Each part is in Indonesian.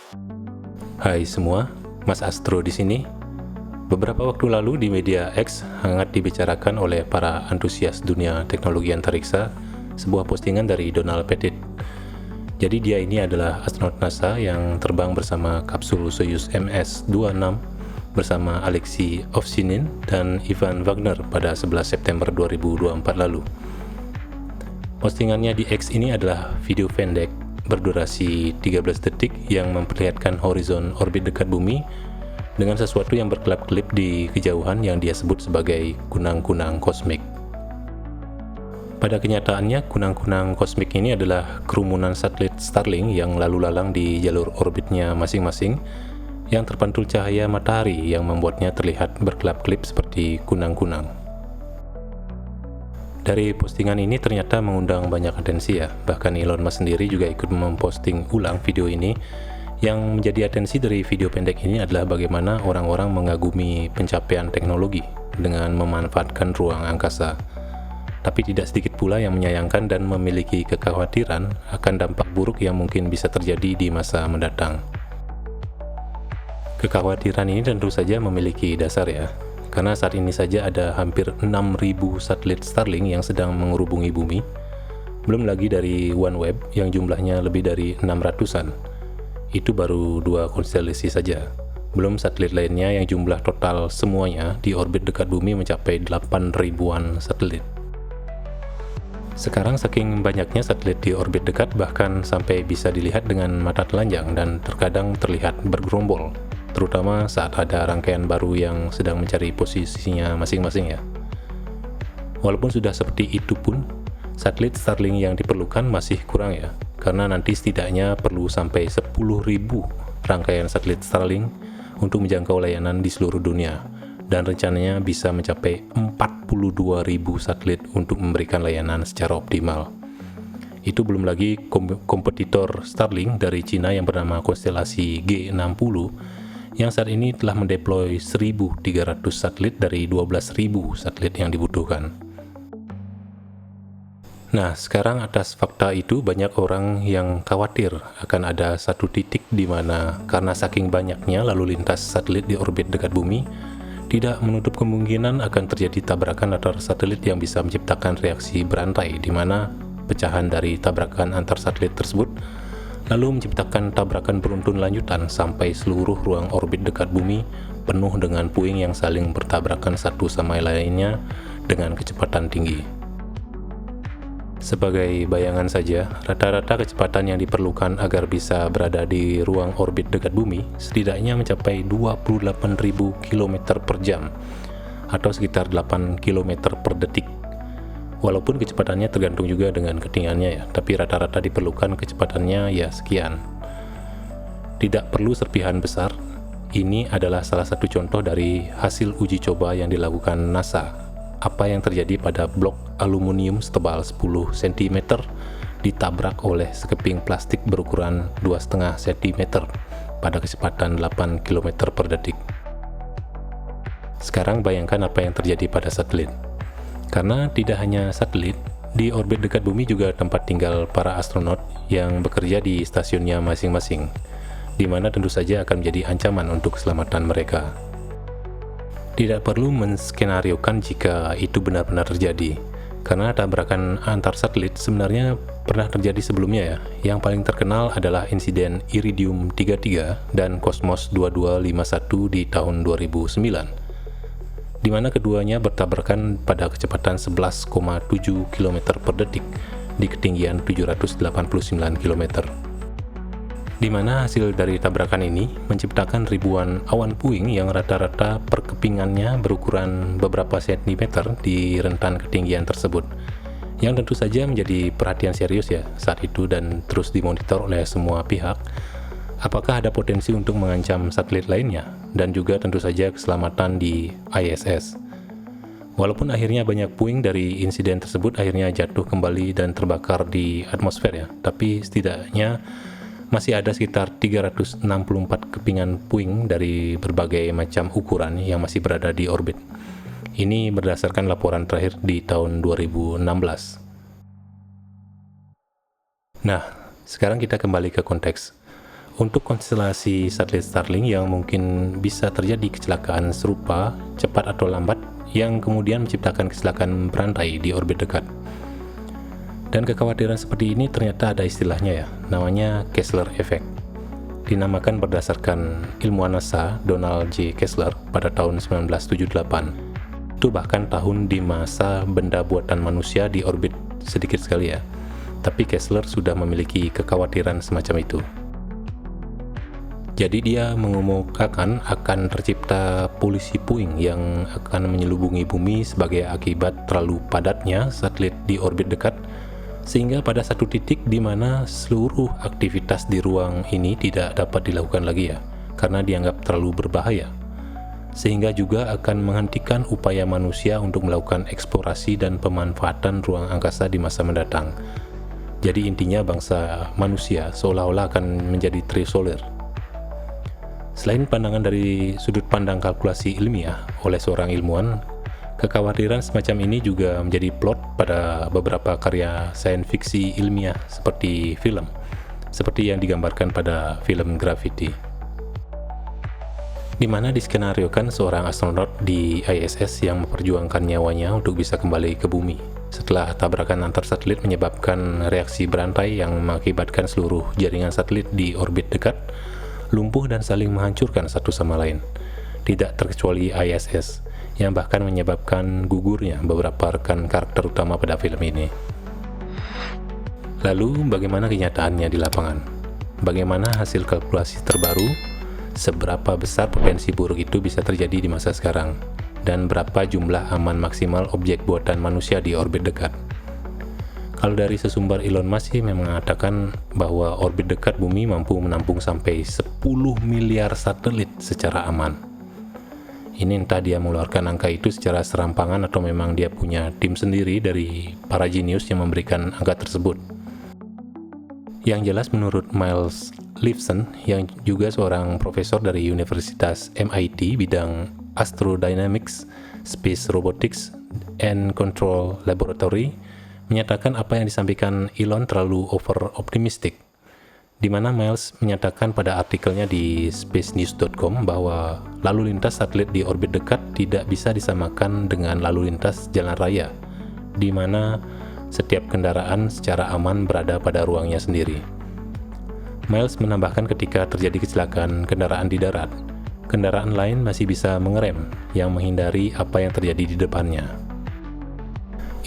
Hai semua, Mas Astro di sini. Beberapa waktu lalu di media X hangat dibicarakan oleh para antusias dunia teknologi antariksa sebuah postingan dari Donald Pettit. Jadi dia ini adalah astronot NASA yang terbang bersama kapsul Soyuz MS-26 bersama Alexei Ovsinin dan Ivan Wagner pada 11 September 2024 lalu. Postingannya di X ini adalah video pendek berdurasi 13 detik yang memperlihatkan horizon orbit dekat bumi dengan sesuatu yang berkelap-kelip di kejauhan yang dia sebut sebagai kunang-kunang kosmik. Pada kenyataannya, kunang-kunang kosmik ini adalah kerumunan satelit Starlink yang lalu lalang di jalur orbitnya masing-masing yang terpantul cahaya matahari yang membuatnya terlihat berkelap-kelip seperti kunang-kunang. Dari postingan ini ternyata mengundang banyak atensi ya, bahkan Elon Musk sendiri juga ikut memposting ulang video ini. Yang menjadi atensi dari video pendek ini adalah bagaimana orang-orang mengagumi pencapaian teknologi dengan memanfaatkan ruang angkasa. Tapi tidak sedikit pula yang menyayangkan dan memiliki kekhawatiran akan dampak buruk yang mungkin bisa terjadi di masa mendatang. Kekhawatiran ini tentu saja memiliki dasar ya, karena saat ini saja ada hampir 6.000 satelit Starlink yang sedang menghubungi bumi, belum lagi dari OneWeb yang jumlahnya lebih dari 600-an. Itu baru 2 konstelasi saja, belum satelit lainnya yang jumlah total semuanya di orbit dekat bumi mencapai 8.000-an satelit. Sekarang saking banyaknya satelit di orbit dekat bahkan sampai bisa dilihat dengan mata telanjang dan terkadang terlihat bergerombol, terutama saat ada rangkaian baru yang sedang mencari posisinya masing-masing ya. Walaupun sudah seperti itu pun, satelit Starlink yang diperlukan masih kurang ya, karena nanti setidaknya perlu sampai 10.000 rangkaian satelit Starlink untuk menjangkau layanan di seluruh dunia, dan rencananya bisa mencapai 42.000 satelit untuk memberikan layanan secara optimal. Itu belum lagi kompetitor Starlink dari Cina yang bernama konstelasi G60 yang saat ini telah mendeploy 1.300 satelit dari 12.000 satelit yang dibutuhkan. Nah, sekarang atas fakta itu banyak orang yang khawatir akan ada satu titik di mana karena saking banyaknya lalu lintas satelit di orbit dekat bumi, tidak menutup kemungkinan akan terjadi tabrakan antar satelit yang bisa menciptakan reaksi berantai di mana pecahan dari tabrakan antar satelit tersebut lalu menciptakan tabrakan beruntun lanjutan sampai seluruh ruang orbit dekat bumi penuh dengan puing yang saling bertabrakan satu sama lainnya dengan kecepatan tinggi. Sebagai bayangan saja, rata-rata kecepatan yang diperlukan agar bisa berada di ruang orbit dekat bumi setidaknya mencapai 28.000 km per jam atau sekitar 8 km per detik. Walaupun kecepatannya tergantung juga dengan ketinggiannya ya, tapi rata-rata diperlukan kecepatannya ya sekian. Tidak perlu serpihan besar, ini adalah salah satu contoh dari hasil uji coba yang dilakukan NASA. Apa yang terjadi pada blok aluminium setebal 10 cm ditabrak oleh sekeping plastik berukuran 2,5 cm pada kecepatan 8 km per detik. Sekarang bayangkan apa yang terjadi pada satelit. Karena tidak hanya satelit, di orbit dekat bumi juga tempat tinggal para astronot yang bekerja di stasiunnya masing-masing, di mana tentu saja akan menjadi ancaman untuk keselamatan mereka. Tidak perlu menskenariokan jika itu benar-benar terjadi, karena tabrakan antar satelit sebenarnya pernah terjadi sebelumnya ya. Yang paling terkenal adalah insiden Iridium 33 dan Cosmos 2251 di tahun 2009. Di mana keduanya bertabrakan pada kecepatan 11,7 km per detik di ketinggian 789 km. Di mana hasil dari tabrakan ini menciptakan ribuan awan puing yang rata-rata perkepingannya berukuran beberapa sentimeter di rentan ketinggian tersebut, yang tentu saja menjadi perhatian serius ya saat itu dan terus dimonitor oleh semua pihak. Apakah ada potensi untuk mengancam satelit lainnya dan juga tentu saja keselamatan di ISS. Walaupun akhirnya banyak puing dari insiden tersebut akhirnya jatuh kembali dan terbakar di atmosfer ya, tapi setidaknya masih ada sekitar 364 kepingan puing dari berbagai macam ukuran yang masih berada di orbit. Ini berdasarkan laporan terakhir di tahun 2016. Nah, sekarang kita kembali ke konteks. Untuk konstelasi satelit Starlink yang mungkin bisa terjadi kecelakaan serupa, cepat atau lambat, yang kemudian menciptakan kecelakaan berantai di orbit dekat. Dan kekhawatiran seperti ini ternyata ada istilahnya ya, namanya Kessler Effect. Dinamakan berdasarkan ilmuwan NASA Donald J. Kessler pada tahun 1978. Itu bahkan tahun di masa benda buatan manusia di orbit sedikit sekali ya. Tapi Kessler sudah memiliki kekhawatiran semacam itu. Jadi dia mengemukakan akan tercipta polusi puing yang akan menyelubungi bumi sebagai akibat terlalu padatnya satelit di orbit dekat, sehingga pada satu titik di mana seluruh aktivitas di ruang ini tidak dapat dilakukan lagi ya, karena dianggap terlalu berbahaya. Sehingga juga akan menghentikan upaya manusia untuk melakukan eksplorasi dan pemanfaatan ruang angkasa di masa mendatang. Jadi intinya bangsa manusia seolah-olah akan menjadi terisolir. Selain pandangan dari sudut pandang kalkulasi ilmiah oleh seorang ilmuwan, kekhawatiran semacam ini juga menjadi plot pada beberapa karya sains fiksi ilmiah seperti film, seperti yang digambarkan pada film Gravity, di mana diskenariokan seorang astronot di ISS yang memperjuangkan nyawanya untuk bisa kembali ke bumi setelah tabrakan antar satelit menyebabkan reaksi berantai yang mengakibatkan seluruh jaringan satelit di orbit dekat lumpuh dan saling menghancurkan satu sama lain, tidak terkecuali ISS, yang bahkan menyebabkan gugurnya beberapa rekan karakter utama pada film ini. Lalu, bagaimana kenyataannya di lapangan? Bagaimana hasil kalkulasi terbaru? Seberapa besar potensi buruk itu bisa terjadi di masa sekarang? Dan berapa jumlah aman maksimal objek buatan manusia di orbit dekat? Kalau dari sesumber Elon Musk sih memang mengatakan bahwa orbit dekat bumi mampu menampung sampai 10 miliar satelit secara aman. Ini entah dia mengeluarkan angka itu secara serampangan atau memang dia punya tim sendiri dari para jenius yang memberikan angka tersebut. Yang jelas menurut Miles Lifeson, yang juga seorang profesor dari Universitas MIT bidang Astrodynamics, Space Robotics and Control Laboratory, menyatakan apa yang disampaikan Elon terlalu over optimistic, di mana Miles menyatakan pada artikelnya di spacenews.com bahwa lalu lintas satelit di orbit dekat tidak bisa disamakan dengan lalu lintas jalan raya, di mana setiap kendaraan secara aman berada pada ruangnya sendiri. Miles menambahkan ketika terjadi kecelakaan kendaraan di darat, kendaraan lain masih bisa mengerem yang menghindari apa yang terjadi di depannya.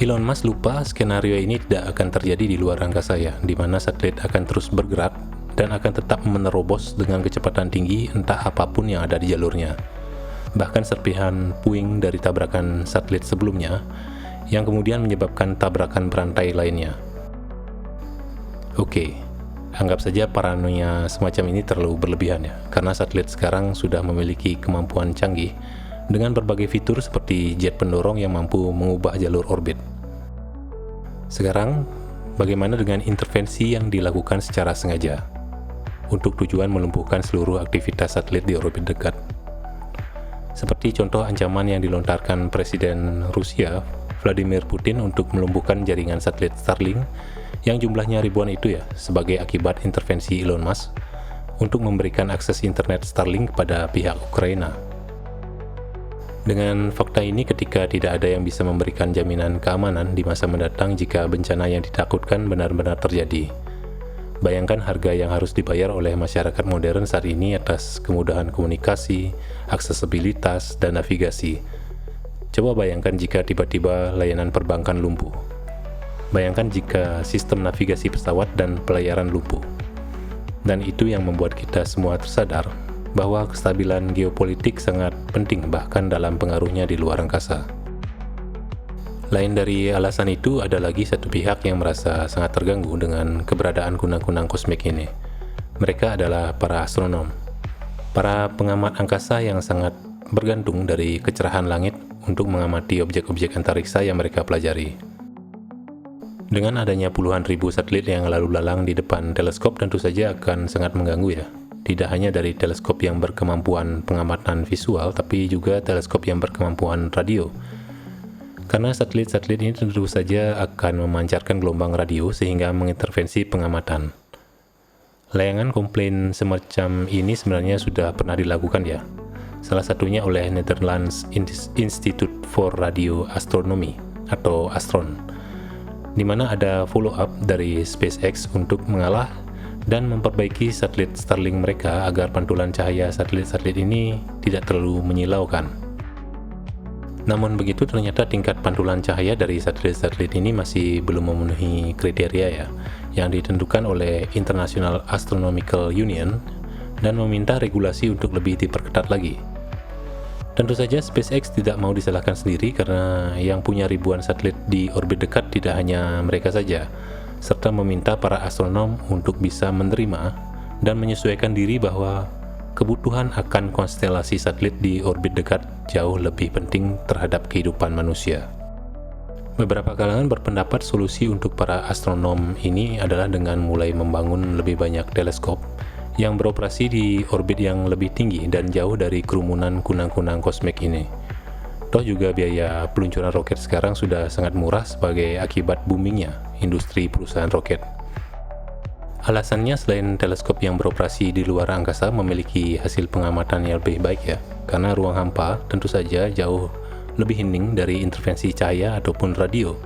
Elon Musk lupa skenario ini tidak akan terjadi di luar angkasa ya, di mana satelit akan terus bergerak dan akan tetap menerobos dengan kecepatan tinggi entah apapun yang ada di jalurnya. Bahkan serpihan puing dari tabrakan satelit sebelumnya yang kemudian menyebabkan tabrakan berantai lainnya. Oke, anggap saja paranoia semacam ini terlalu berlebihan ya, karena satelit sekarang sudah memiliki kemampuan canggih dengan berbagai fitur seperti jet pendorong yang mampu mengubah jalur orbit. Sekarang, bagaimana dengan intervensi yang dilakukan secara sengaja untuk tujuan melumpuhkan seluruh aktivitas satelit di orbit dekat? Seperti contoh ancaman yang dilontarkan Presiden Rusia Vladimir Putin untuk melumpuhkan jaringan satelit Starlink yang jumlahnya ribuan itu ya, sebagai akibat intervensi Elon Musk untuk memberikan akses internet Starlink kepada pihak Ukraina. Dengan fakta ini, ketika tidak ada yang bisa memberikan jaminan keamanan di masa mendatang jika bencana yang ditakutkan benar-benar terjadi. Bayangkan harga yang harus dibayar oleh masyarakat modern saat ini atas kemudahan komunikasi, aksesibilitas, dan navigasi. Coba bayangkan jika tiba-tiba layanan perbankan lumpuh. Bayangkan jika sistem navigasi pesawat dan pelayaran lumpuh. Dan itu yang membuat kita semua tersadar bahwa kestabilan geopolitik sangat penting bahkan dalam pengaruhnya di luar angkasa. Lain dari alasan itu, ada lagi satu pihak yang merasa sangat terganggu dengan keberadaan kunang-kunang kosmik ini. Mereka adalah para astronom, para pengamat angkasa yang sangat bergantung dari kecerahan langit untuk mengamati objek-objek antariksa yang mereka pelajari. Dengan adanya puluhan ribu satelit yang lalu lalang di depan teleskop, tentu saja akan sangat mengganggu ya. Tidak hanya dari teleskop yang berkemampuan pengamatan visual, tapi juga teleskop yang berkemampuan radio. Karena satelit-satelit ini tentu saja akan memancarkan gelombang radio sehingga mengintervensi pengamatan. Layangan komplain semacam ini sebenarnya sudah pernah dilakukan ya. Salah satunya oleh Netherlands Institute for Radio Astronomy atau Astron, di mana ada follow up dari SpaceX untuk mengalah dan memperbaiki satelit Starlink mereka agar pantulan cahaya satelit-satelit ini tidak terlalu menyilaukan. Namun begitu, ternyata tingkat pantulan cahaya dari satelit-satelit ini masih belum memenuhi kriteria ya, yang ditentukan oleh International Astronomical Union dan meminta regulasi untuk lebih diperketat lagi. Tentu saja SpaceX tidak mau disalahkan sendiri karena yang punya ribuan satelit di orbit dekat tidak hanya mereka saja, serta meminta para astronom untuk bisa menerima dan menyesuaikan diri bahwa kebutuhan akan konstelasi satelit di orbit dekat jauh lebih penting terhadap kehidupan manusia. Beberapa kalangan berpendapat solusi untuk para astronom ini adalah dengan mulai membangun lebih banyak teleskop yang beroperasi di orbit yang lebih tinggi dan jauh dari kerumunan kunang-kunang kosmik ini. Toh juga biaya peluncuran roket sekarang sudah sangat murah sebagai akibat boomingnya industri perusahaan roket. Alasannya selain teleskop yang beroperasi di luar angkasa memiliki hasil pengamatan yang lebih baik ya, karena ruang hampa tentu saja jauh lebih hening dari intervensi cahaya ataupun radio.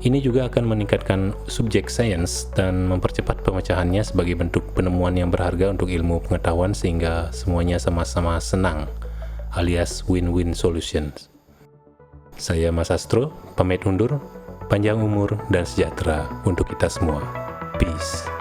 Ini juga akan meningkatkan subjek sains dan mempercepat pemecahannya sebagai bentuk penemuan yang berharga untuk ilmu pengetahuan sehingga semuanya sama-sama senang, alias win-win solutions. Saya Mas Astro, pamit undur, panjang umur dan sejahtera untuk kita semua. Peace.